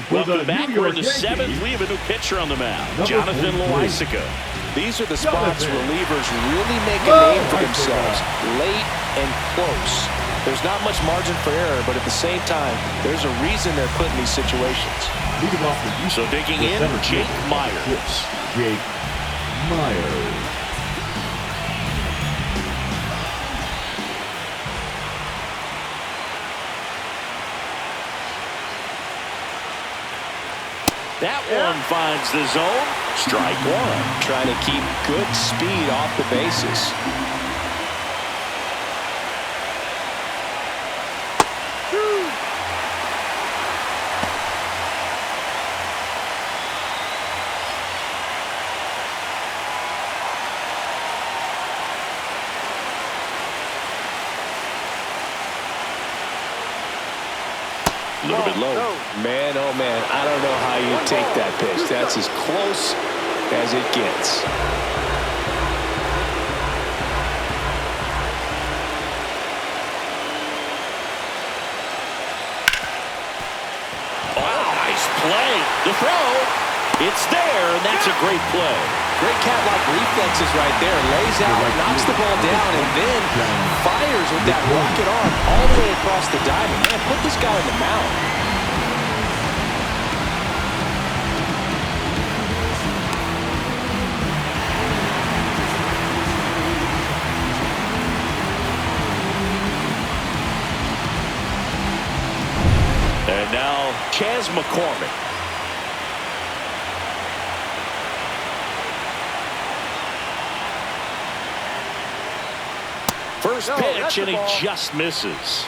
Welcome back. We're in the seventh. We have a new pitcher on the mound, Jonathan Loaisiga. These are the spots relievers really make a name for themselves, late and close. There's not much margin for error, but at the same time, there's a reason they're put in these situations. So digging in, Jake Myers. Jake Myers. That one finds the zone. Strike one. Trying to keep good speed off the bases. A little bit low. Man, oh man, I don't know how you take that pitch. That's as close as it gets. Oh, nice play. The throw, it's there, and that's a great play. Great cat-like reflexes right there. Lays out, knocks the ball down, and then fires with that rocket arm all the way across the diamond. Man, put this guy in the mound. And now, Chas McCormick. First pitch, and he just misses.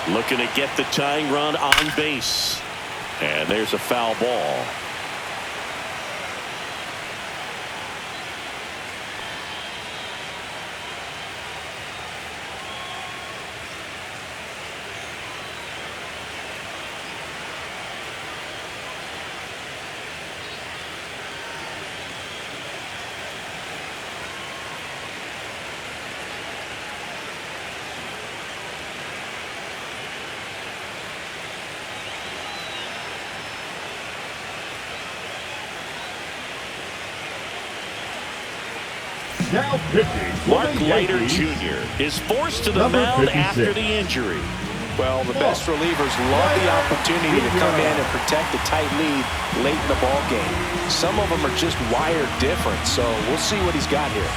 Looking to get the tying run on base. And there's a foul ball. Now pitching. Mark Leiter Jr. is forced to the mound after the injury. Well, the best relievers love the opportunity to come in and protect a tight lead late in the ball game. Some of them are just wired different, so we'll see what he's got here.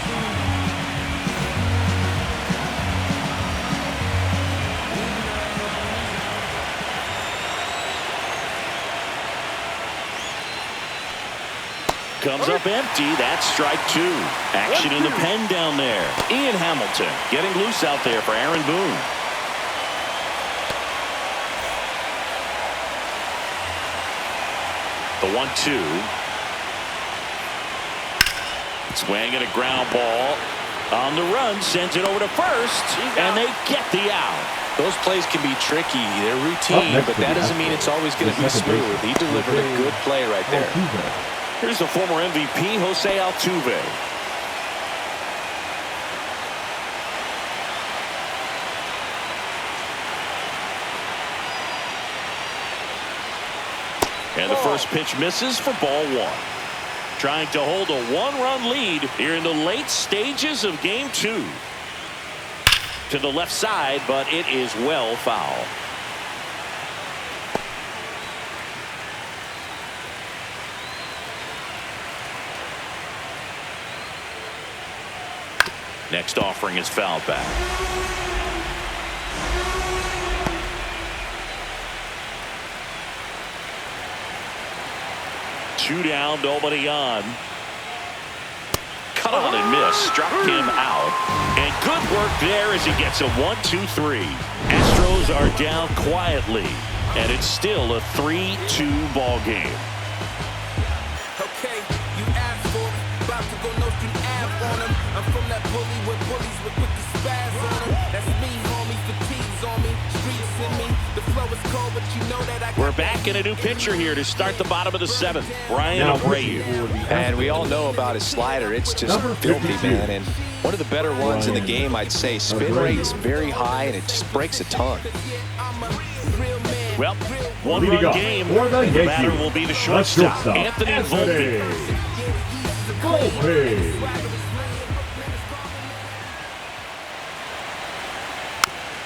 Comes up empty. That's strike two. Action in the pen down there. Ian Hamilton getting loose out there for Aaron Boone. The 1-2. Swing and a ground ball. On the run, sends it over to first, and they get the out. Those plays can be tricky. They're routine, but that doesn't mean it's always going to be smooth. He delivered a good play right there. Here's the former MVP, Jose Altuve. And the first pitch misses for ball one. Trying to hold a one-run lead here in the late stages of game two. To the left side, but it is well foul. Next offering is fouled back. Two down, nobody on. Cut on and miss, struck him out. And good work there as he gets a 1-2-3. Astros are down quietly, and it's still a 3-2 ball game. Okay, you asked for it. About to go no street Ave on him. I'm from that bully where bullies were quick to spaz on him. That's me, homie. Fatigues on me. Streets in me. The We're back in a new pitcher here to start the bottom of the seventh. Brian Abreu. And we all know about his slider. It's just filthy, man. And one of the better ones in the game, I'd say. Spin rate's very high, and it just breaks a ton. Well, one-run game. The batter will be the shortstop, Anthony Volpe.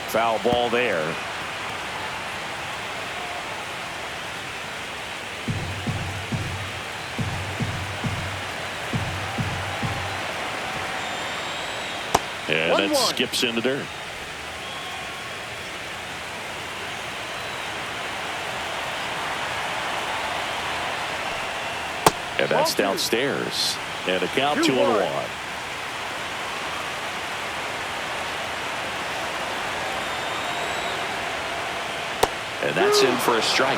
Foul ball there. And that skips in the dirt. And that's downstairs. And a count 2-1. And that's in for a strike.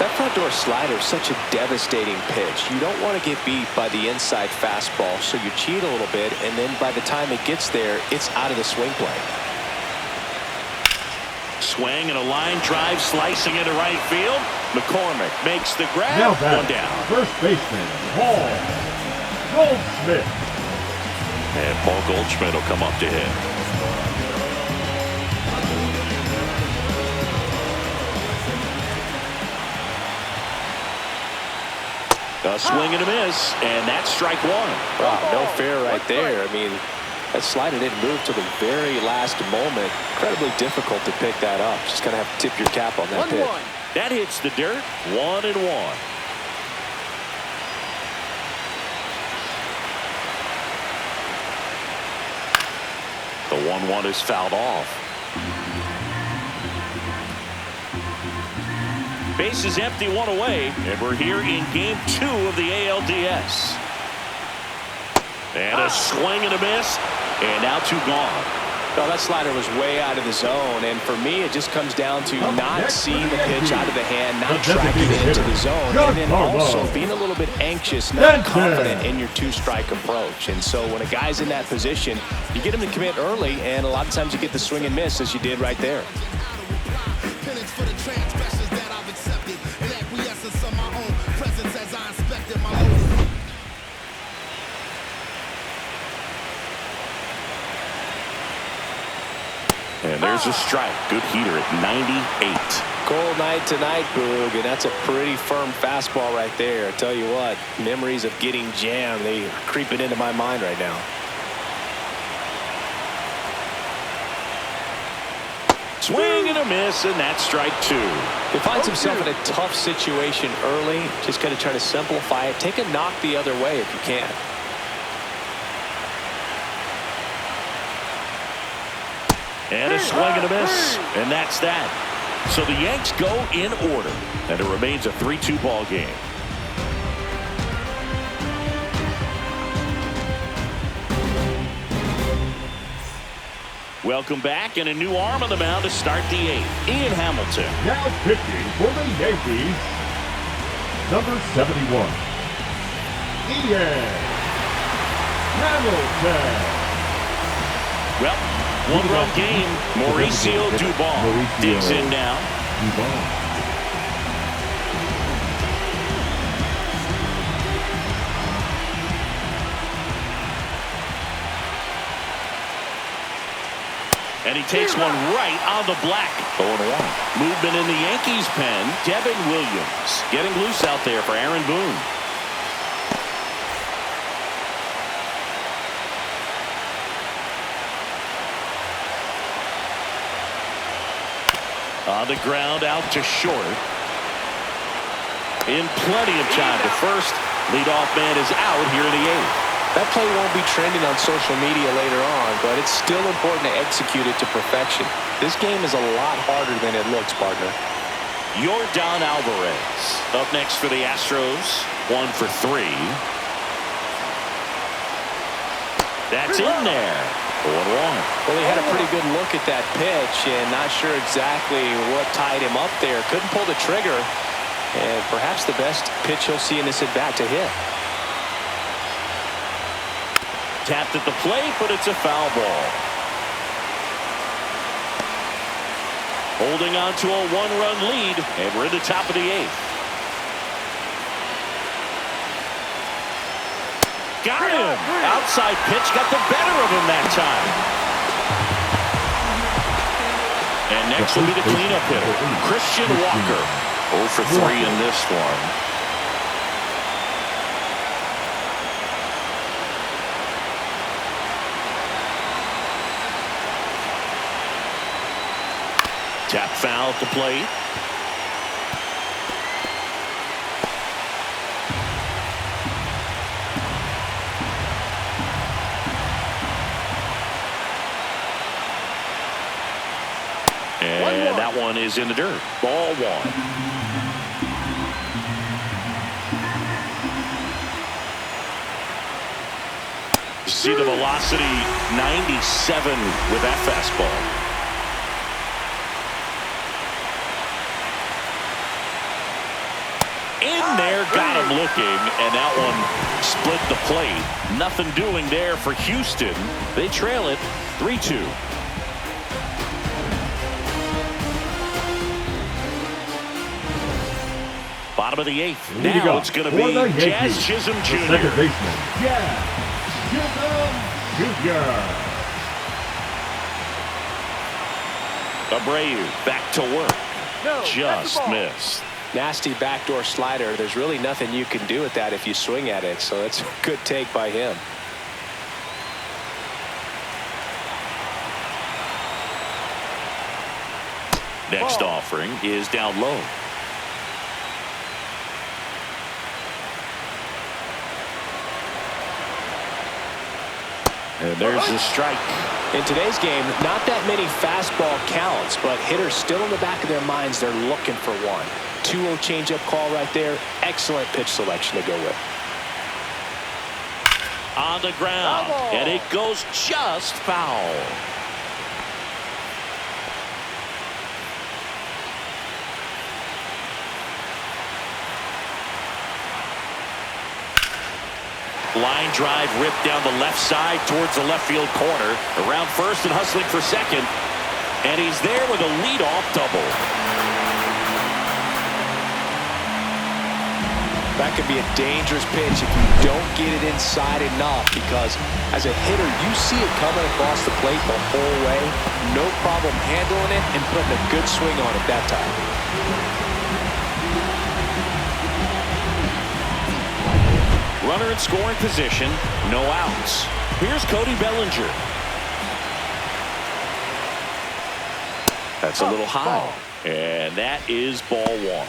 That front door slider is such a devastating pitch. You don't want to get beat by the inside fastball, so you cheat a little bit, and then by the time it gets there, it's out of the swing plane. Swing and a line drive slicing into right field. McCormick makes the grab. Now One down. First baseman, Paul Goldschmidt. And Paul Goldschmidt will come up to hit. A swing and a miss, and that's strike one. Wow, no fair right there. I mean, that slider didn't move till the very last moment. Incredibly difficult to pick that up. Just gonna have to tip your cap on that pitch. That hits the dirt. 1-1. The 1-1 is fouled off. Base is empty, one away, and we're here in game 2 of the ALDS. And a swing and a miss, and now 2 gone. Well, that slider was way out of the zone, and for me, it just comes down to not seeing the pitch out of the hand, not tracking it into the zone, and then also being a little bit anxious, not confident in your 2-strike approach. And so when a guy's in that position, you get him to commit early, and a lot of times you get the swing and miss, as you did right there. And there's a strike. Good heater at 98. Cold night tonight, Boog, and that's a pretty firm fastball right there. I tell you what, memories of getting jammed, they are creeping into my mind right now. Swing and a miss, and that's strike 2. He finds himself in a tough situation early. Just got to try to simplify it. Take a knock the other way if you can. And a swing and a miss, and that's that. So the Yanks go in order, and it remains a 3-2 ball game. Welcome back, and a new arm on the mound to start the 8th. Ian Hamilton. Now pitching for the Yankees, number 71, Ian Hamilton. Well, one-run game. Mauricio Dubon digs in now. And he takes one right on the black. 0-1. Movement in the Yankees pen. Devin Williams getting loose out there for Aaron Boone. On the ground, out to short. In plenty of time to first. Leadoff man is out here in the 8th. That play won't be trending on social media later on, but it's still important to execute it to perfection. This game is a lot harder than it looks, partner. Yordan Alvarez up next for the Astros. 1 for 3. That's in there. 0-1. Well, he had a pretty good look at that pitch and not sure exactly what tied him up there. Couldn't pull the trigger, and perhaps the best pitch he'll see in this at-bat to hit. Tapped at the plate, but it's a foul ball. Holding on to a one-run lead, and we're in the top of the 8th. Got him! Outside pitch got the better of him that time. And next will be the cleanup hitter, Christian Walker. 0 for 3 in this one. Tap foul at the plate. And that one is in the dirt. Ball 1. See the velocity 97 with that fastball. In there, got him looking, and that one split the plate. Nothing doing there for Houston. They trail it 3-2. Bottom of the 8th. Now it's going to be Jazz Chisholm Jr. Second baseman, Jazz Chisholm Jr. Abreu back to work. Just missed. Nasty backdoor slider. There's really nothing you can do with that if you swing at it. So that's a good take by him. Next offering is down low. And there's the strike. In today's game, not that many fastball counts, but hitters still in the back of their minds, they're looking for one. 2-0 changeup call right there. Excellent pitch selection to go with. On the ground, and it goes just foul. Line drive ripped down the left side towards the left field corner. Around first and hustling for second. And he's there with a leadoff double. That could be a dangerous pitch if you don't get it inside enough, because as a hitter, you see it coming across the plate the whole way. No problem handling it and putting a good swing on it that time. Runner in scoring position, no outs. Here's Cody Bellinger. That's a little high. And that is ball 1.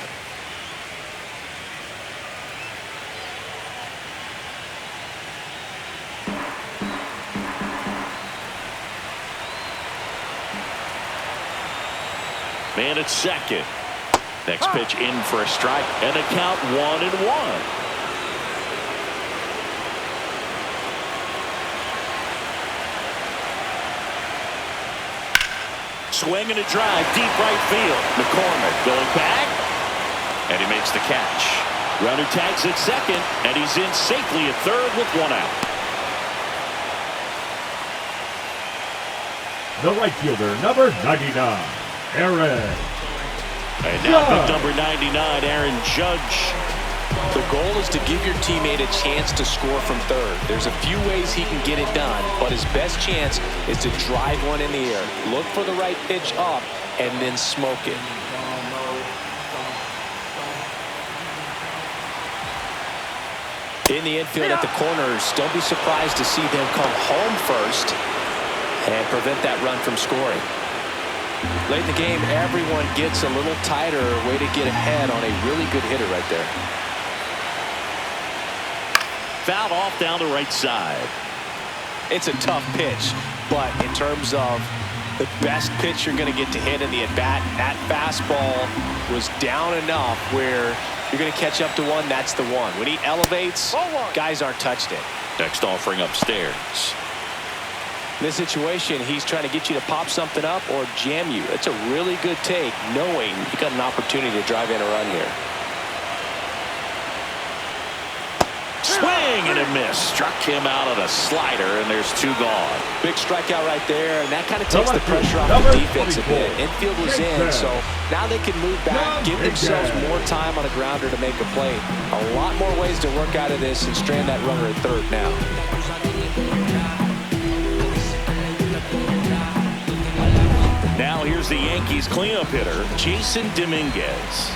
Man at second. Next pitch in for a strike, and a count 1-1. Swing and a drive, deep right field. McCormick going back, and he makes the catch. Runner tags at second, and he's in safely at third with 1 out. The right fielder, number 99, Aaron. And now the number 99, Aaron Judge. The goal is to give your teammate a chance to score from third. There's a few ways he can get it done, but his best chance is to drive one in the air. Look for the right pitch up and then smoke it. In the infield at the corners, don't be surprised to see them come home first and prevent that run from scoring. Late in the game, everyone gets a little tighter. Way to get ahead on a really good hitter right there. Fouled off down the right side. It's a tough pitch, but in terms of the best pitch you're going to get to hit in the at-bat, that fastball was down enough where you're going to catch up to one. That's the one. When he elevates, guys aren't touched it. Next offering upstairs. In this situation, he's trying to get you to pop something up or jam you. It's a really good take, knowing you got an opportunity to drive in a run here. Swing and a miss. Struck him out on a slider, and there's 2 gone. Big strikeout right there, and that kind of takes the pressure off the defense a bit. Infield was in, so now they can move back, give themselves more time on a grounder to make a play. A lot more ways to work out of this and strand that runner at third now. Now here's the Yankees cleanup hitter, Jason Dominguez.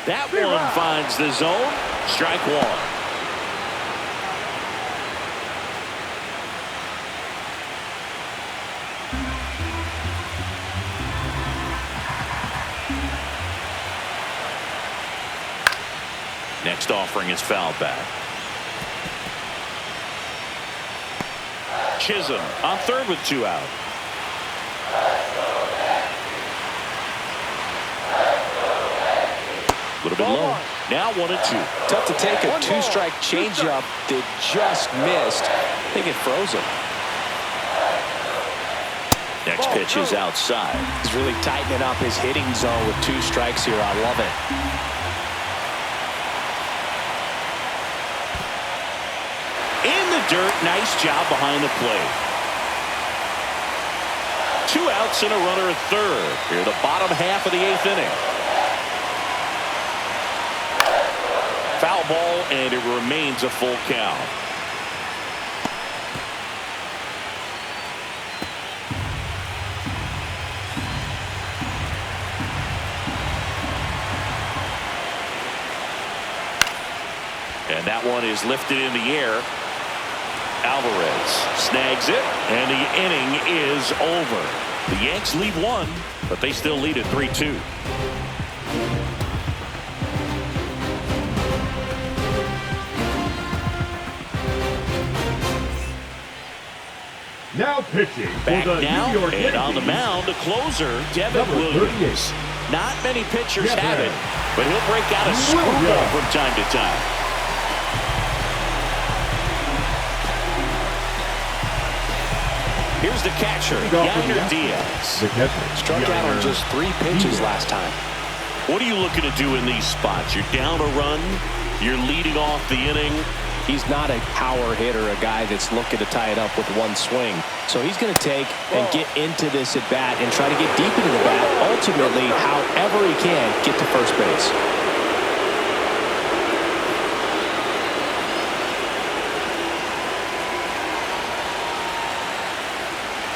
That one finds the zone. Strike 1. Next offering is fouled back. Chisholm on third with 2 out. A little bit low. Now 1-2. Tough to take a 2-strike changeup that just missed. I think it froze him. Next pitch is outside. He's really tightening up his hitting zone with 2 strikes here. I love it. In the dirt. Nice job behind the plate. 2 outs and a runner at third. Here the bottom half of the 8th inning. Foul ball, and it remains a full count. And that one is lifted in the air. Alvarez snags it, and the inning is over. The Yanks lead 1, but they still lead at 3-2. Now pitching Back for the now, New York and Yankees, on the mound, the closer, Devin number Williams. 38. Not many pitchers Yeah, have man. it, but he'll break out a screwball from time to time. Here's the catcher, Yainer Diaz. The catcher, Struck out on just 3 pitches last time. What are you looking to do in these spots? You're down a run, you're leading off the inning. He's not a power hitter, a guy that's looking to tie it up with 1 swing. So he's going to take and get into this at bat and try to get deep into the bat. Ultimately, however he can, get to first base.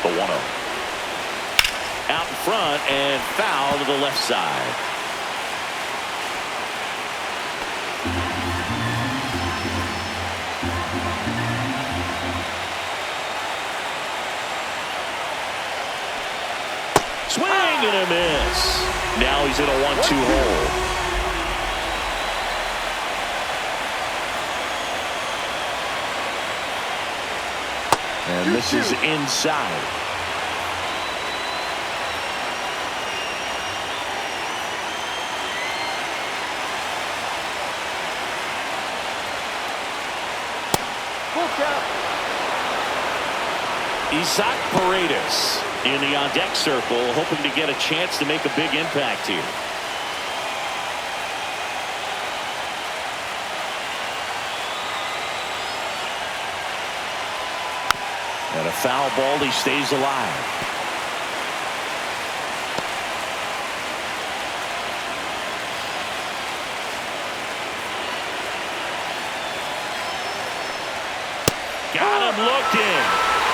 The 1-0. Out in front and foul to the left side. Swing and a miss. Now he's in a 1-2 hole. And this is inside. Isaac Paredes in the on-deck circle, hoping to get a chance to make a big impact here. And a foul ball, he stays alive. Got him looking.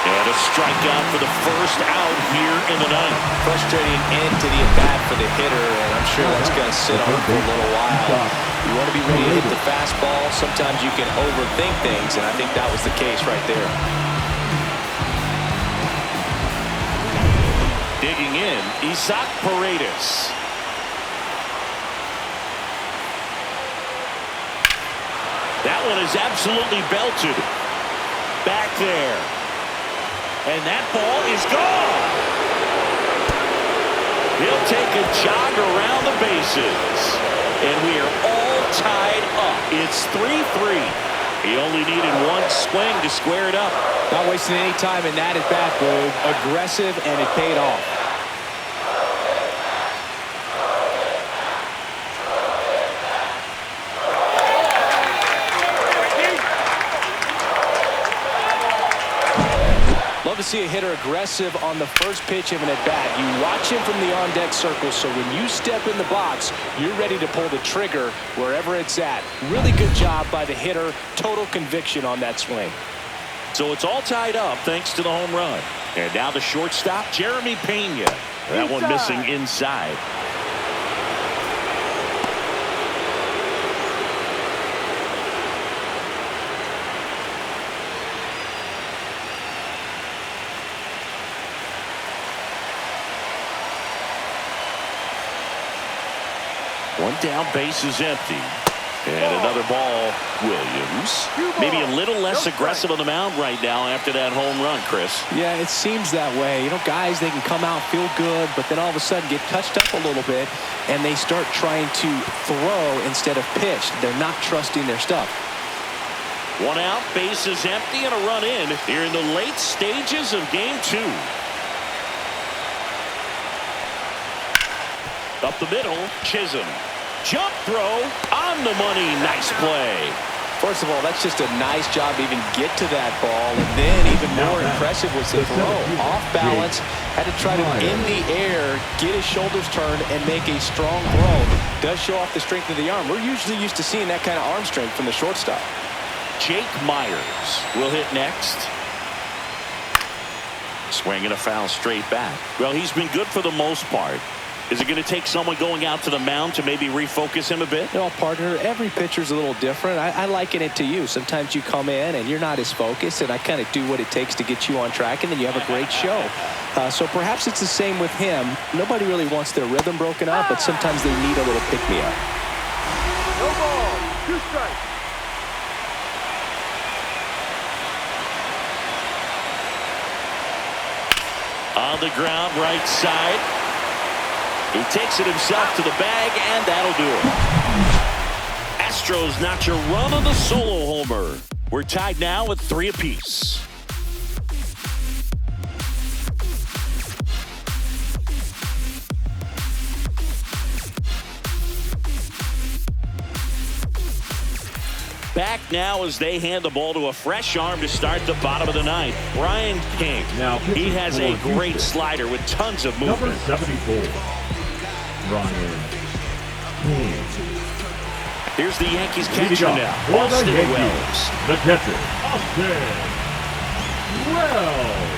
And a strikeout for the first out here in the ninth. Frustrating end to the at-bat for the hitter, and I'm sure that's going to sit on for a little while. You want to be ready to hit the fastball. Sometimes you can overthink things, and I think that was the case right there. Digging in, Isaac Paredes. That one is absolutely belted. Back there. And that ball is gone. He'll take a jog around the bases. And we are all tied up. It's 3-3. He only needed 1 swing to square it up. Not wasting any time in that at-bat, Boog. Aggressive, and it paid off. see a hitter aggressive on the first pitch of an at-bat. You watch him from the on-deck circle, so when you step in the box, you're ready to pull the trigger wherever it's at. Really good job by the hitter. Total conviction on that swing. So it's all tied up thanks to the home run. And now the shortstop, Jeremy Pena. That one missing inside. One down, base is empty. And another ball, Williams. Maybe a little less aggressive on the mound right now after that home run, Chris. Yeah, it seems that way. You know, guys, they can come out, feel good, but then all of a sudden get touched up a little bit, and they start trying to throw instead of pitch. They're not trusting their stuff. One out, base is empty, and a run in here in the late stages of game 2. Up the middle, Chisholm. Jump throw on the money. Nice play. First of all, that's just a nice job to even get to that ball. And then even more impressive was the throw. Off balance, had to try to, in the air, get his shoulders turned and make a strong throw. Does show off the strength of the arm. We're usually used to seeing that kind of arm strength from the shortstop. Jake Myers will hit next. Swinging a foul straight back. Well, he's been good for the most part. Is it going to take someone going out to the mound to maybe refocus him a bit? No, partner, every pitcher's a little different. I liken it to you. Sometimes you come in and you're not as focused, and I kind of do what it takes to get you on track, and then you have a great show. So perhaps it's the same with him. Nobody really wants their rhythm broken up, but sometimes they need a little pick-me-up. No ball, 2 strikes. On the ground, right side. He takes it himself to the bag, and that'll do it. Astros notch a run on the solo homer. We're tied now at 3 apiece. Back now as they hand the ball to a fresh arm to start the bottom of the ninth. Brian King. Now he has a great slider with tons of movement. Number 74, Brian King. Here's the Yankees catcher now, Austin Wells. The catcher, Austin Wells.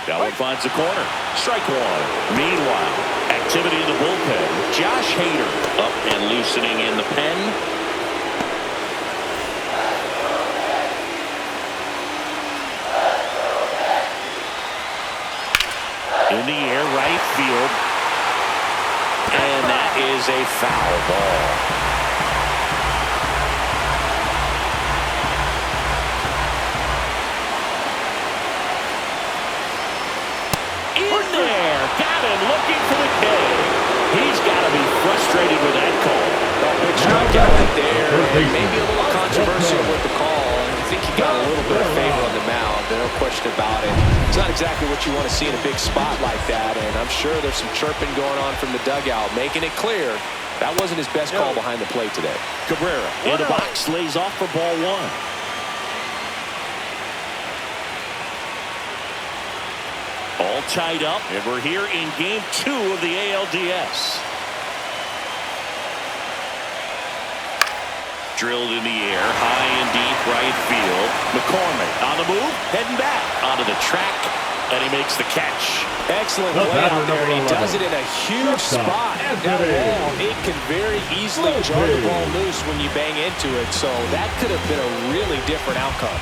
That one finds the corner. Strike one. Meanwhile, activity in the bullpen. Josh Hader up and loosening in the pen. In the air, right field. And that is a foul ball. Looking for the K. He's got to be frustrated with that call. Big strikeout right there. And maybe a little controversial with the call. I think he got a little bit of favor on the mound. No question about it. It's not exactly what you want to see in a big spot like that. And I'm sure there's some chirping going on from the dugout, making it clear that wasn't his best call behind the plate today. Cabrera in the box, lays off for ball 1. All tied up, and we're here in game 2 of the ALDS. Drilled in the air, high and deep right field. McCormick on the move, heading back onto the track, and he makes the catch. Excellent play out there. He does it in a huge spot. That wall, it can very easily jar the ball loose when you bang into it, so that could have been a really different outcome.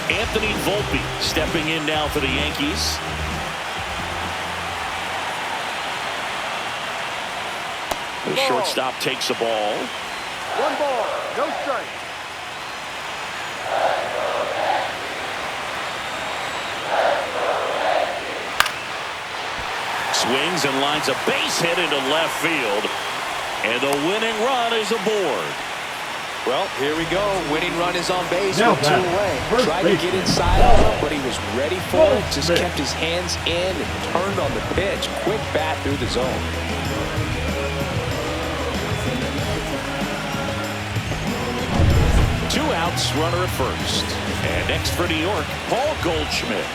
Anthony Volpe stepping in now for the Yankees. The shortstop takes the ball. 1 ball, no strike. Swings and lines a base hit into left field. And the winning run is aboard. Well, here we go. Winning run is on base Now with 2 away. Tried to get inside on him, but he was ready for it. Just kept his hands in and turned on the pitch. Quick bat through the zone. outs, runner at first. And next for New York, Paul Goldschmidt.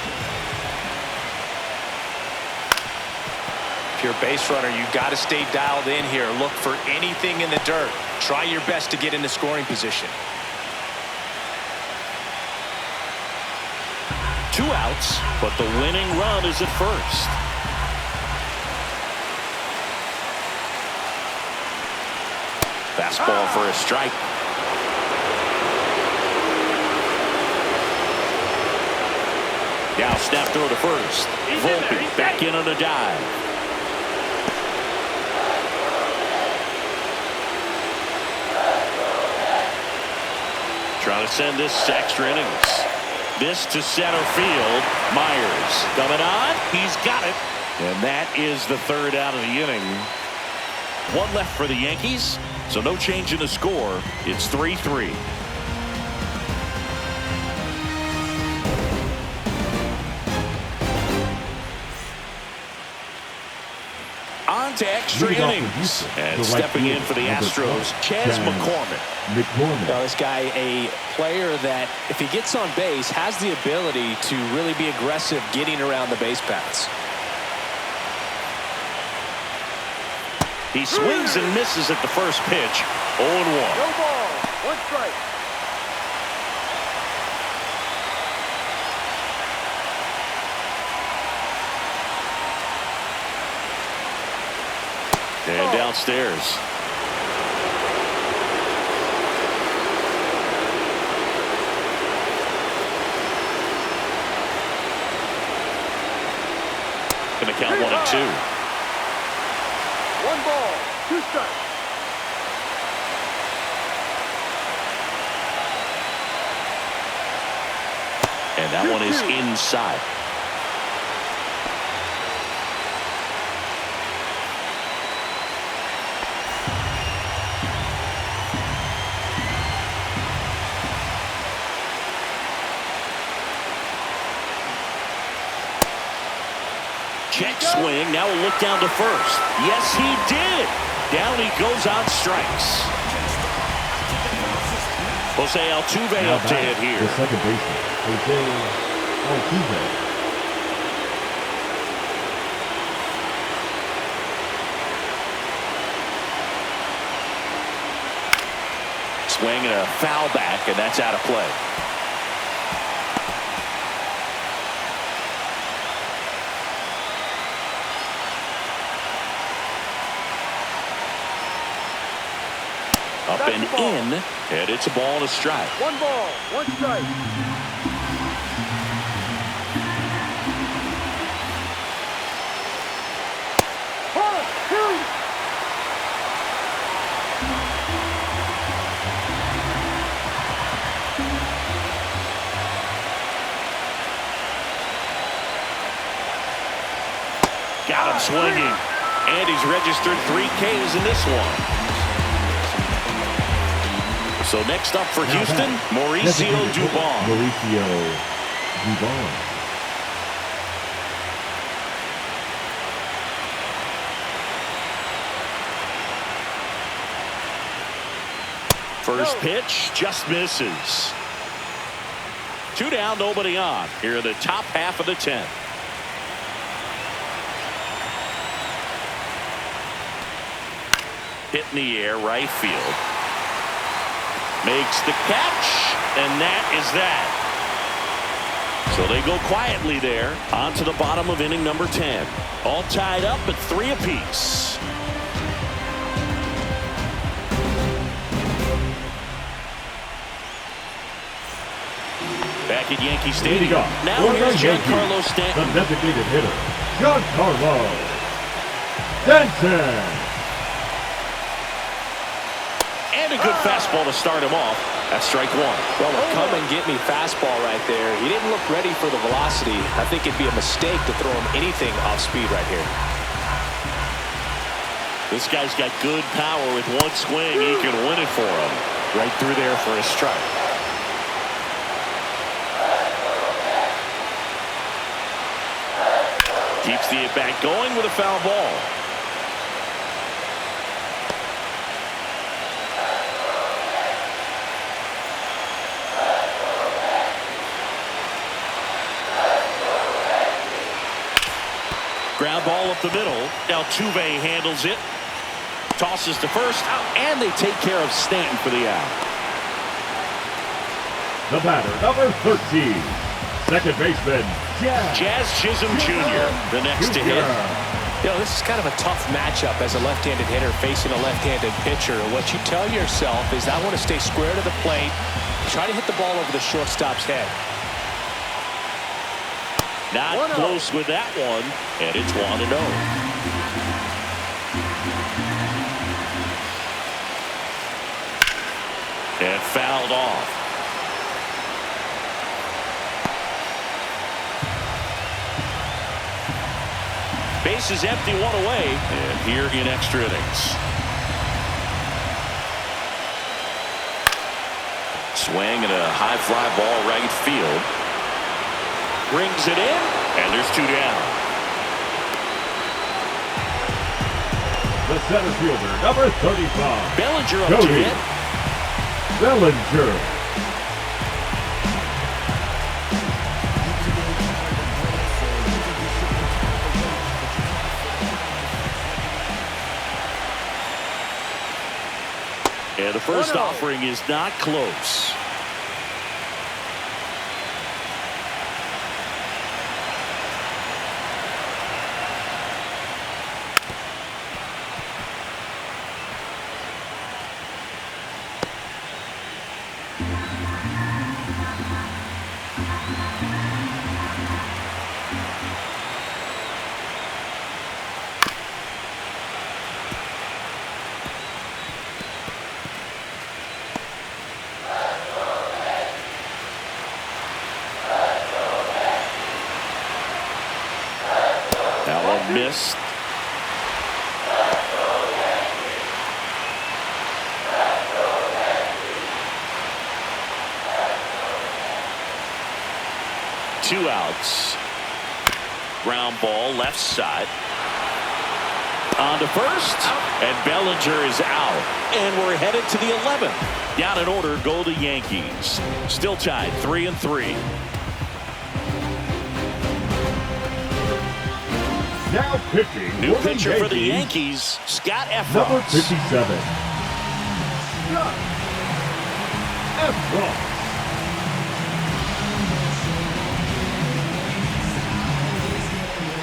If you're a base runner, you got to stay dialed in here. Look for anything in the dirt. Try your best to get into scoring position. 2 outs, but the winning run is at first. Fastball for a strike. Now snap throw to first. Volpe back in on a dive. Trying to send this extra innings. This to center field. Myers coming on. He's got it. And that is the 3rd out of the inning. 1 left for the Yankees, so no change in the score. It's 3-3. On to extra innings. And stepping in for the Astros, Chas McCormick. Now, this guy, a player that, if he gets on base, has the ability to really be aggressive getting around the base paths. He swings and misses at the first pitch. 0-1. No ball. 1 strike. And downstairs. Going to count 1-2. 1 ball. 2 strikes. And that one is inside. Check swing. Now a look down to first. Yes, he did. Down he goes on strikes. Jose Altuve up to hit here. The second baseman, Jose Altuve. Swing and a foul back, and that's out of play. Up and in, and it's a ball and a strike. 1 ball. 1 strike. Got him swinging, and he's registered 3 Ks in this one. So next up for Houston, Mauricio Dubon. Mauricio Dubon. First pitch just misses. 2 down, nobody on. Here in the top half of the 10th. Hit in the air, right field. Makes the catch, and that is that. So they go quietly there on to the bottom of inning number 10. All tied up at 3 apiece. Back at Yankee Stadium. Now here's Giancarlo Stanton. The designated hitter, Giancarlo Stanton. And a good fastball to start him off. That's strike 1. Well, a come and get me fastball right there. He didn't look ready for the velocity. I think it'd be a mistake to throw him anything off speed right here. This guy's got good power. With 1 swing, he can win it for him. Right through there for a strike. Keeps the at-bat going with a foul ball. Ground ball up the middle. Altuve handles it. Tosses to first. And they take care of Stanton for the out. The batter, number 13. Second baseman, Jazz Chisholm Jr. The next to hit. You know, this is kind of a tough matchup as a left-handed hitter facing a left-handed pitcher. What you tell yourself is I want to stay square to the plate, try to hit the ball over the shortstop's head. Not close with that one, and it's 1-0. And fouled off. Base is empty, one away, and here in extra innings. Swing and a high fly ball right field. Brings it in, and there's 2 down. the center fielder, number 35. Bellinger up to hit. Bellinger. And the first offering is not close. Missed. Two outs. Ground ball left side. On to first. And Bellinger is out. And we're headed to the 11th. Down in order go the Yankees. Still tied 3-3. Now pitching. New pitcher for the Yankees, Scott Efron. Number 57. Scott Efron.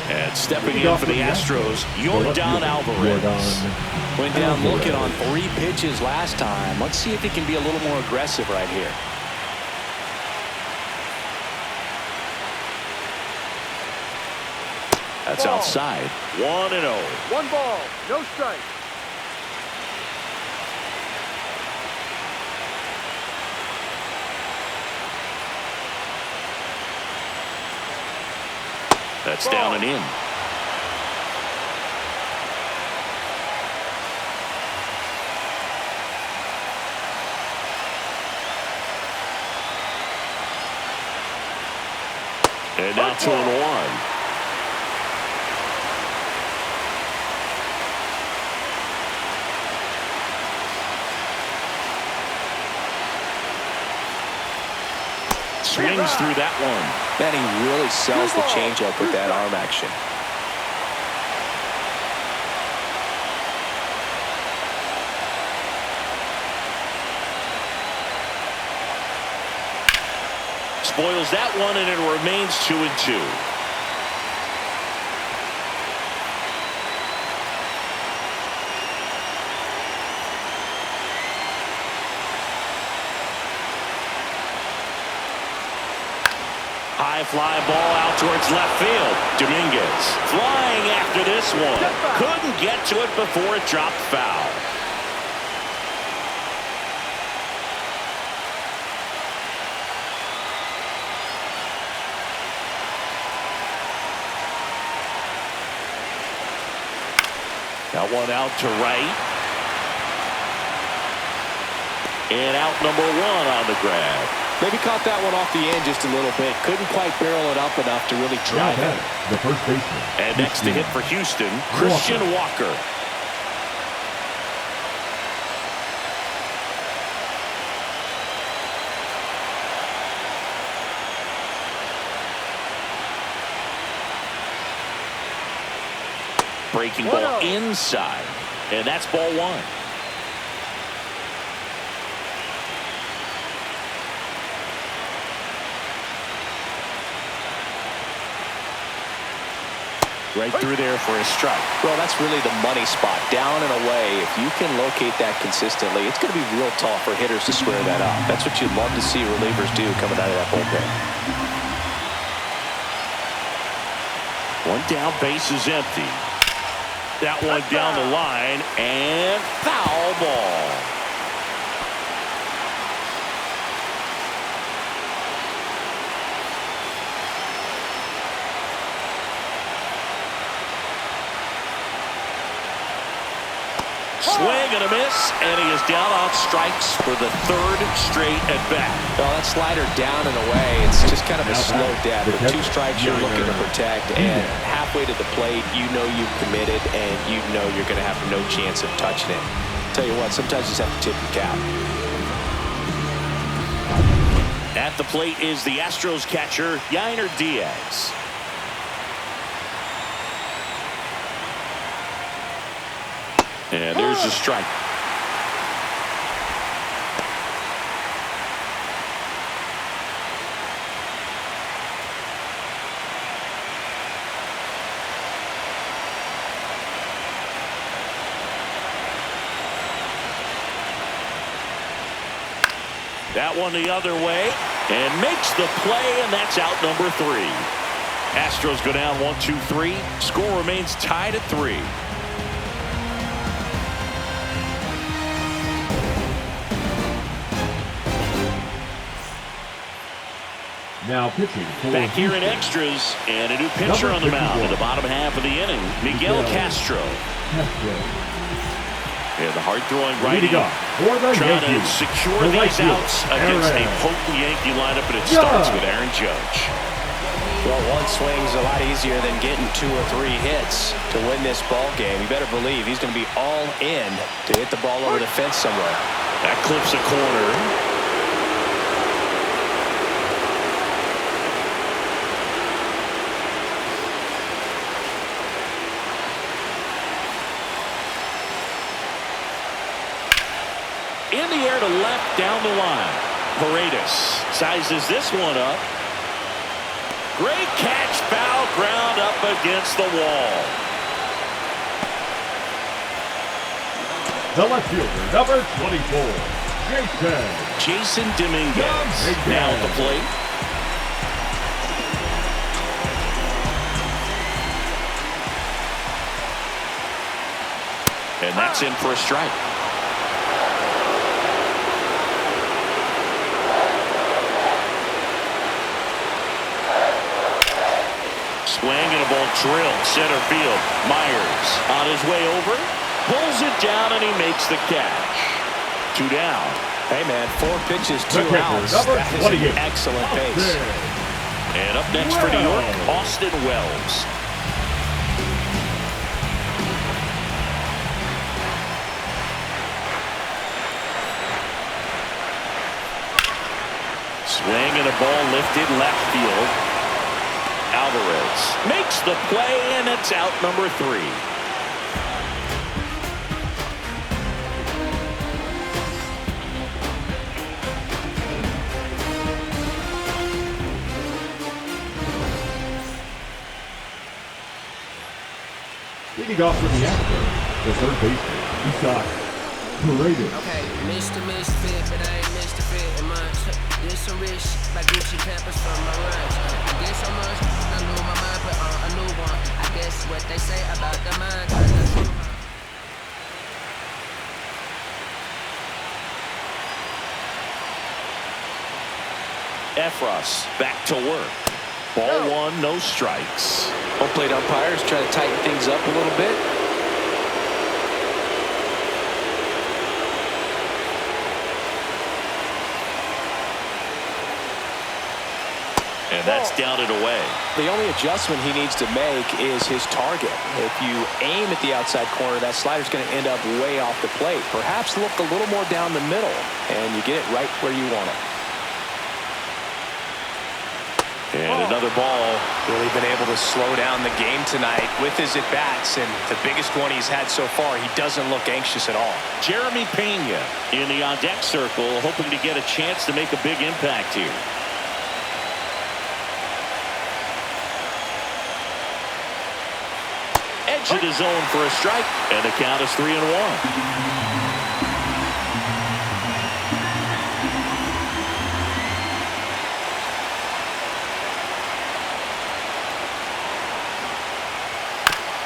And stepping in for the Astros, Yordan Alvarez. Went down looking on 3 pitches last time. Let's see if he can be a little more aggressive right here. That's outside. 1-0. 1 ball, no strike. That's down and in. And now 2-1. Swings through that one. Man, he really sells the changeup with that arm action. Spoils that one, and it remains 2-2. High fly ball out towards left field. Dominguez flying after this one. Couldn't get to it before it dropped foul. Got one out to right. And out number 1 on the grab. Maybe caught that one off the end just a little bit. Couldn't quite barrel it up enough to really drive it. The first baseman. And next to hit for Houston, Christian Walker. breaking ball inside. And that's ball one. Right through there for a strike. Well, that's really the money spot. Down and away. If you can locate that consistently, it's going to be real tough for hitters to square that up. That's what you'd love to see relievers do coming out of that bullpen. One down, base is empty. That one down the line, and foul ball. Swing and a miss, and he is down on strikes for the third straight at bat. Well, that slider down and away, it's just kind of a slow death. With 2 strikes, you're looking to protect, and halfway to the plate, you know you've committed, and you know you're going to have no chance of touching it. Tell you what, sometimes you just have to tip your cap. At the plate is the Astros catcher, Yainer Diaz. And there's a strike. That one the other way and makes the play, and that's out number 3. Astros go down 1-2-3. Score remains tied at 3. Now pitching back here in extras, and a new pitcher on the mound in the bottom half of the inning, Miguel Castro. And the hard-throwing righty trying to secure these outs against a potent Yankee lineup, and it starts with Aaron Judge. Well, one swing's a lot easier than getting 2 or 3 hits to win this ball game. You better believe he's going to be all in to hit the ball over the fence somewhere. That clips a corner. In the air to left, down the line. Paredes sizes this one up. Great catch, foul ground up against the wall. The left fielder, number 24, Jason Dominguez. Now at the plate. And that's in for a strike. Swing and a ball drilled center field. Myers on his way over, pulls it down, and he makes the catch. 2 down. Hey man, 4 pitches, 2 outs. That is an excellent pace. And up next for New York, Austin Wells. Swing and a ball lifted left field. Alvarez makes the play, and it's out number 3. Leading off from the Astros, the third baseman, Paredes. Okay, Mr. Misfit, but I ain't Mr. Fit in much. This some rich, like Gucci Pampers from my lunch. I guess so much, I knew my mind, but on a new one. I guess what they say about the mind. Efros back to work. Ball 1, no strikes. Home plate umpires try to tighten things up a little bit. And that's down and away. The only adjustment he needs to make is his target. If you aim at the outside corner, that slider's going to end up way off the plate. Perhaps look a little more down the middle, and you get it right where you want it. And another ball. Really been able to slow down the game tonight with his at-bats, and the biggest one he's had so far. He doesn't look anxious at all. Jeremy Pena in the on-deck circle, hoping to get a chance to make a big impact here. Edge of the zone for a strike, and the count is 3-1.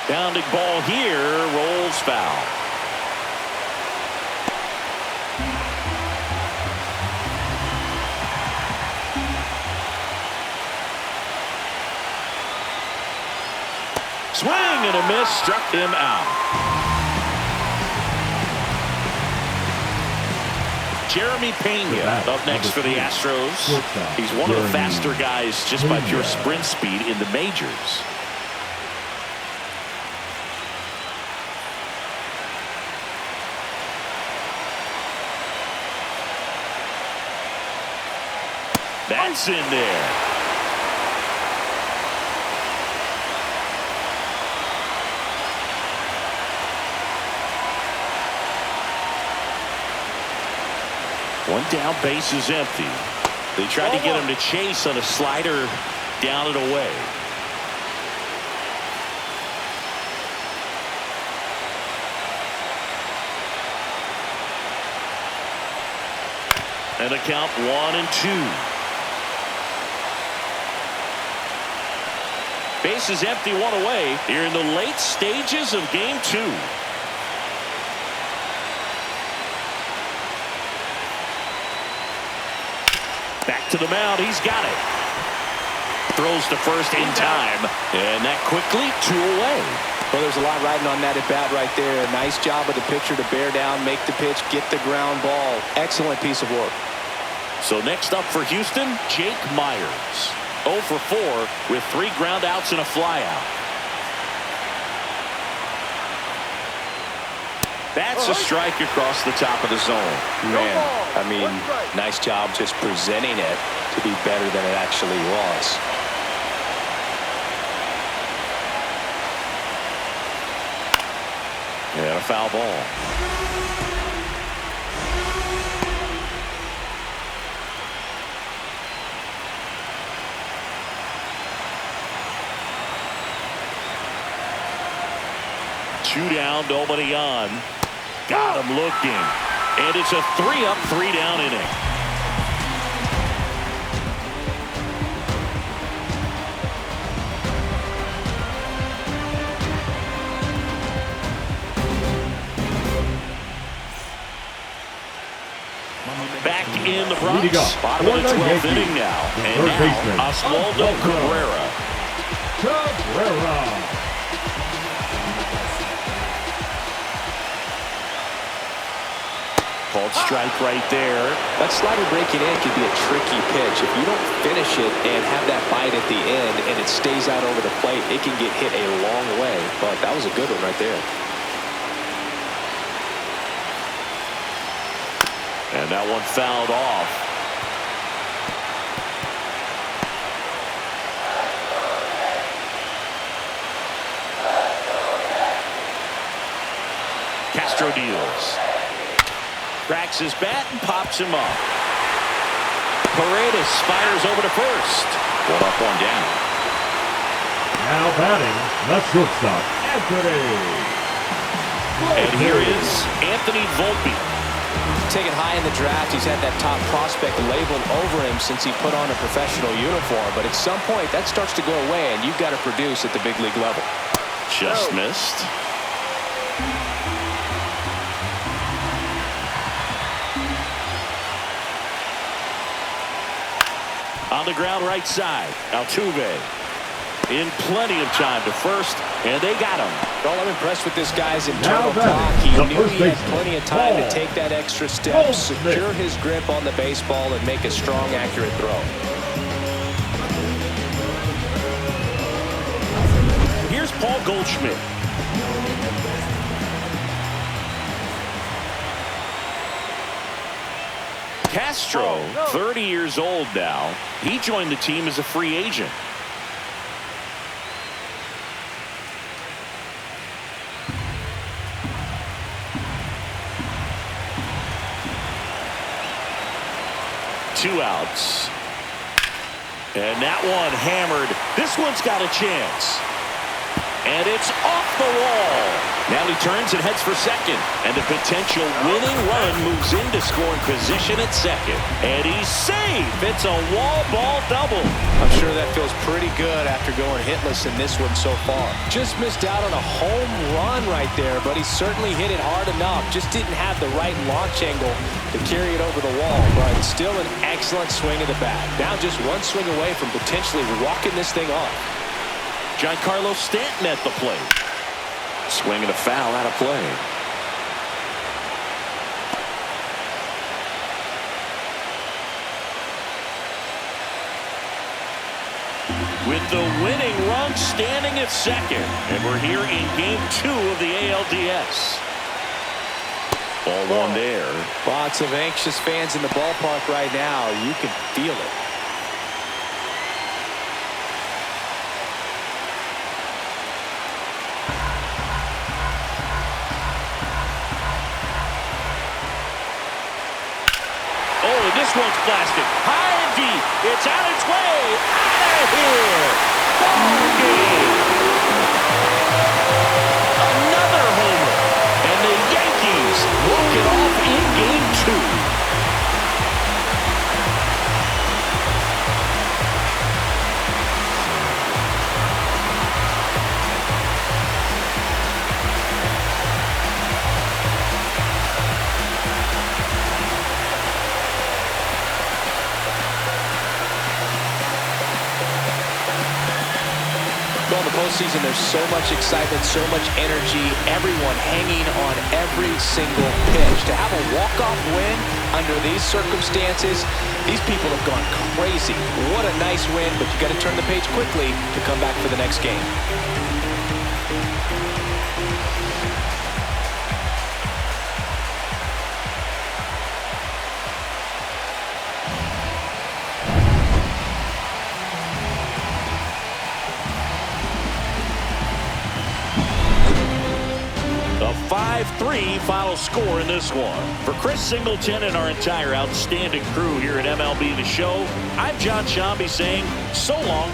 Pounding ball here, rolls foul. Swing and a miss, struck him out. Jeremy Pena up next for the Astros. He's one of the faster guys just by pure sprint speed in the majors. That's in there. One down, base is empty. They tried to get him to chase on a slider down and away. And a count 1-2. Base is empty, one away here in the late stages of game 2. Back to the mound. He's got it. Throws to first in time. And that quickly 2 away. Well, there's a lot riding on that at bat right there. Nice job of the pitcher to bear down, make the pitch, get the ground ball. Excellent piece of work. So next up for Houston, Jake Myers. 0 for 4 with 3 ground outs and a flyout. That's a strike across the top of the zone. Man, I mean, nice job just presenting it to be better than it actually was. Yeah, a foul ball. Two down, nobody on. Got him looking. And it's a 3-up, 3-down inning. Back in the Bronx. Bottom of the 12th inning now. And now, Oswaldo Cabrera. Called strike right there. That slider breaking in can be a tricky pitch. If you don't finish it and have that bite at the end and it stays out over the plate, it can get hit a long way. But that was a good one right there. And that one fouled off. Castro deals. Cracks his bat and pops him up. Paredes fires over to first. 1 up, 1 down. Now batting, the shortstop, Anthony. And here is Anthony Volpe. Taken high in the draft, he's had that top prospect labeled over him since he put on a professional uniform. But at some point, that starts to go away, and you've got to produce at the big league level. Just missed. On the ground right side, Altuve in plenty of time to first, and they got him. Well, I'm impressed with this guy's internal clock. He knew he had plenty of time to take that extra step, secure his grip on the baseball, and make a strong, accurate throw. Here's Paul Goldschmidt. Castro, 30 years old now. He joined the team as a free agent. Two outs. And that one hammered. This one's got a chance. And it's off the wall. Now he turns and heads for second. And the potential winning run moves into scoring position at second. And he's safe. It's a wall ball double. I'm sure that feels pretty good after going hitless in this one so far. Just missed out on a home run right there, but he certainly hit it hard enough. Just didn't have the right launch angle to carry it over the wall, but still an excellent swing of the bat. Now just one swing away from potentially walking this thing off. Giancarlo Stanton at the plate. Swing and a foul out of play. With the winning run standing at second. And we're here in game 2 of the ALDS. Ball one there. Lots of anxious fans in the ballpark right now. You can feel it. This one's blasted high and deep. It's on its way out of here. Ball game. Another homer, and the Yankees walk it off in game 2. Well, in the postseason, there's so much excitement, so much energy, everyone hanging on every single pitch. To have a walk-off win under these circumstances, these people have gone crazy. What a nice win, but you got to turn the page quickly to come back for the next game. A 5-3 final score in this one. For Chris Singleton and our entire outstanding crew here at MLB The Show, I'm John Shambi saying so long.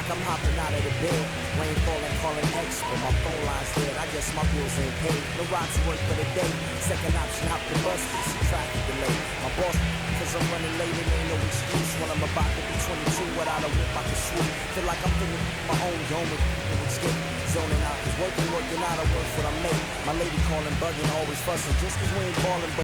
I'm hopping out of the bed. Rain falling, calling X, but my phone line's dead. I guess my bills ain't paid. No ride to work for the day. Second option, hop the bus, but some traffic delay. My boss, cause I'm running late, it ain't no excuse. When I'm about to be 22, without a whip, I can swoop. Feel like I'm thinking my own zone and escape. Zoning out, cause working out, I work what I make. My lady calling, bugging, always fussing. Just cause we ain't balling, but